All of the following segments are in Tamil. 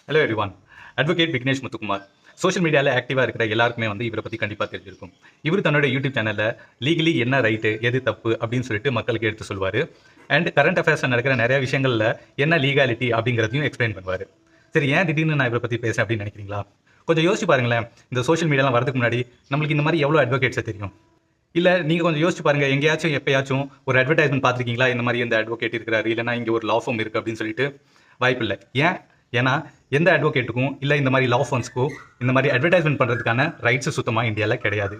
Hello everyone. Advocate Vignesh Muthukumar. Social மீடியாவில் ஆக்டிவாக இருக்கிற எல்லாருக்குமே வந்து இவரை பற்றி கண்டிப்பாக தெரிஞ்சிருக்கும். இவர் தன்னோட யூடியூப் சேனலில் லீகலி என்ன ரைட்டு எது தப்பு அப்படின்னு சொல்லிட்டு மக்களுக்கு எடுத்து சொல்வார். அண்ட் கரண்ட் அஃபேர்ஸில் நடக்கிற நிறைய விஷயங்களில் என்ன லீகாலிட்டி அப்படிங்கிறதையும் எக்ஸ்பிளைன் பண்ணுவார். சரி, ஏன் திடீர்னு நான் இவரை பற்றி பேசுகிறேன் அப்படின்னு நினைக்கிறீங்களா? கொஞ்சம் யோசிச்சு பாருங்களேன். இந்த சோஷியல் மீடியாலாம் வரதுக்கு முன்னாடி நம்மளுக்கு இந்த மாதிரி எவ்வளோ அட்வொகேட்ஸை தெரியும்? இல்லை நீங்கள் கொஞ்சம் யோசிச்சு பாருங்கள், எங்கேயாச்சும் எப்பயாச்சும் ஒரு அட்வர்டைஸ்மெண்ட் பார்த்துருக்கீங்களா? இந்த மாதிரி எந்த அட்வொகேட் இருக்கிறாரு, இல்லைனா இங்கே ஒரு லா ஃபார்ம் இருக்குது அப்படின்னு சொல்லிட்டு? வாய்ப்பில்லை. ஏன்? ஏன்னா எந்த அட்வொகேட்டுக்கும் இல்லை இந்த மாதிரி லா ஃபார்ம்ஸ்க்கும் இந்த மாதிரி அட்வர்டைஸ்மெண்ட் பண்ணுறதுக்கான ரைட்ஸ் சுத்தமாக இந்தியாவில் கிடையாது.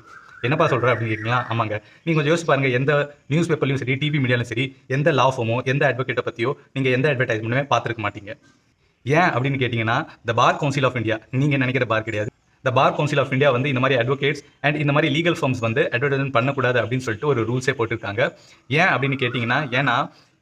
என்னப்பா சொல்கிறேன் அப்படின்னு கேட்குறீங்களா? ஆமாங்க. நீங்கள் கொஞ்சம் யோசிச்சு பாருங்கள், எந்த நியூஸ் பேப்பர்லையும் சரி, டிவி மீடியாலும் சரி, எந்த லா ஃபார்மோ எந்த அட்வொகேட்டை பற்றியோ நீங்கள் எந்த அட்வர்டைஸ்மெண்ட்டுமே பார்த்துருக்க மாட்டீங்க. ஏன் அப்படின்னு கேட்டிங்கன்னா, த பார் கவுன்சில் ஆஃப் இந்தியா, நீங்கள் நினைக்கிற பார் கிடையாது. த பார் கவுன்சில் ஆஃப் இந்தியா வந்து இந்த மாதிரி அட்வொகேட்ஸ் அண்ட் இந்த மாதிரி லீகல் ஃபார்ம்ஸ் வந்து அட்வர்டைஸ்மெண்ட் பண்ணக்கூடாது அப்படின்னு சொல்லிட்டு ஒரு ரூல்ஸே போட்டிருக்காங்க. ஏன் அப்படின்னு கேட்டிங்கன்னா, ஏன்னா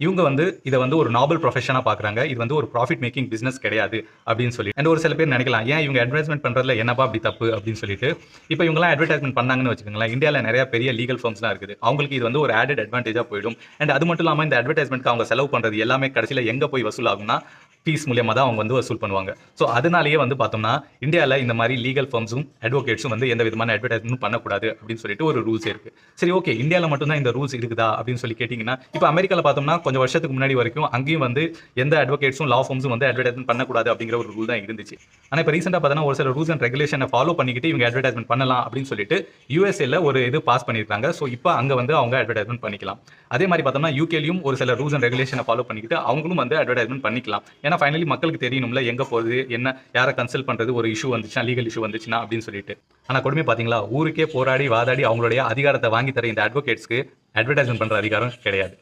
இவங்க வந்து இதை வந்து ஒரு நாபல் ப்ரொஃபஷனாக பார்க்குறாங்க. இது வந்து ஒரு ப்ராஃபிட் மேக்கிங் பிஸ்னஸ் கிடையாது அப்படின்னு சொல்லி. அண்ட் ஒரு சில பேர் நினைக்கலாம், ஏன் இவங்க அட்வர்டைஸ்மெண்ட் பண்ணுறதுல என்னப்பா அப்படி தப்பு அப்படின்னு சொல்லிட்டு. இப்போ இவங்கலாம் அட்வர்டைஸ்மெண்ட் பண்ணாங்கன்னு வச்சுக்கோங்களேன், இந்தியாவில் நிறைய பெரிய லீகல் ஃபார்ம்ஸ்லாம் இருக்குது. அவங்களுக்கு இது வந்து ஒரு ஆடட் அட்வான்டேஜாக போயிடும். அண்ட் அது மட்டும் இல்லாமல் இந்த அட்வர்டைஸ்மெண்ட்க்கு அவங்க செலவு பண்ணுறது எல்லாமே கடைசியில் எங்கே போய் வசூல் ஆகும்னா ஃபீஸ் மூலியமாக தான் அவங்க வந்து வசூல் பண்ணுவாங்க. ஸோ அதனாலேயே வந்து பார்த்தோம்னா இந்தியாவில் இந்த மாதிரி லீகல் ஃபார்ம்ஸும் அட்வொகேட்ஸும் வந்து எந்த விதமான அட்வர்டைஸ்மெண்ட் பண்ணக்கூடாது அப்படின்னு சொல்லிட்டு ஒரு ரூல்ஸ் இருக்குது. சரி, ஓகே, இந்தியாவில் மட்டும்தான் இந்த ரூல்ஸ் இருக்குதா அப்படின்னு சொல்லி கேட்டிங்கன்னா, இப்போ அமெரிக்காவில் பார்த்தோம்னா கொஞ்சம் வருஷத்துக்கு முன்னாடி வரைக்கும் அங்கேயும் வந்து எந்த அட்வொகேட்ஸும் லா ஃபார்ம்ஸும் வந்து அட்வர்டைஸ்மெண்ட் பண்ணக்கூடாது அப்படிங்கிற ஒரு ரூல் தான் இருந்துச்சு. ஆனால் இப்போ ரீசெண்டாக பார்த்தோன்னா ஒரு சில ரூல்ஸ் அண்ட் ரெகுலேஷனை ஃபாலோ பண்ணிக்கிட்டு இவங்க அட்வர்டைஸ்மெண்ட் பண்ணலாம் அப்படின்னு சொல்லிட்டு யூஎஸ்ஏல ஒரு இது பாஸ் பண்ணியிருக்காங்க. ஸோ இப்போ அங்கே வந்து அவங்க அட்வர்டைஸ்மெண்ட் பண்ணிக்கலாம். அதே மாதிரி பார்த்தோம்னா யூகேலையும் ஒரு சில ரூல்ஸ் அண்ட் ரெகுலேஷனை ஃபாலோ பண்ணிக்கிட்டு அவங்களும் வந்து அட்வர்டைஸ்மெண்ட் பண்ணிக்கலாம். ஏன்னா ஃபைனலி மக்களுக்கு தெரியணும்ல எங்கே போகிறது, என்ன, யாரை கன்சல்ட் பண்ணுறது, ஒரு இஷ்யூ வந்துச்சுன்னா, லீகல் இஷ்யூ வந்துச்சுன்னா அப்படின்னு சொல்லிட்டு. ஆனால் கொடுமை பார்த்தீங்களா, ஊருக்கே போராடி வாதாடி அவங்களுடைய அதிகாரத்தை வாங்கி தர இந்த அட்வொகேட்ஸ்க்கு அட்வர்டைஸ்மெண்ட் பண்ணுற அதிகாரம் கிடையாது.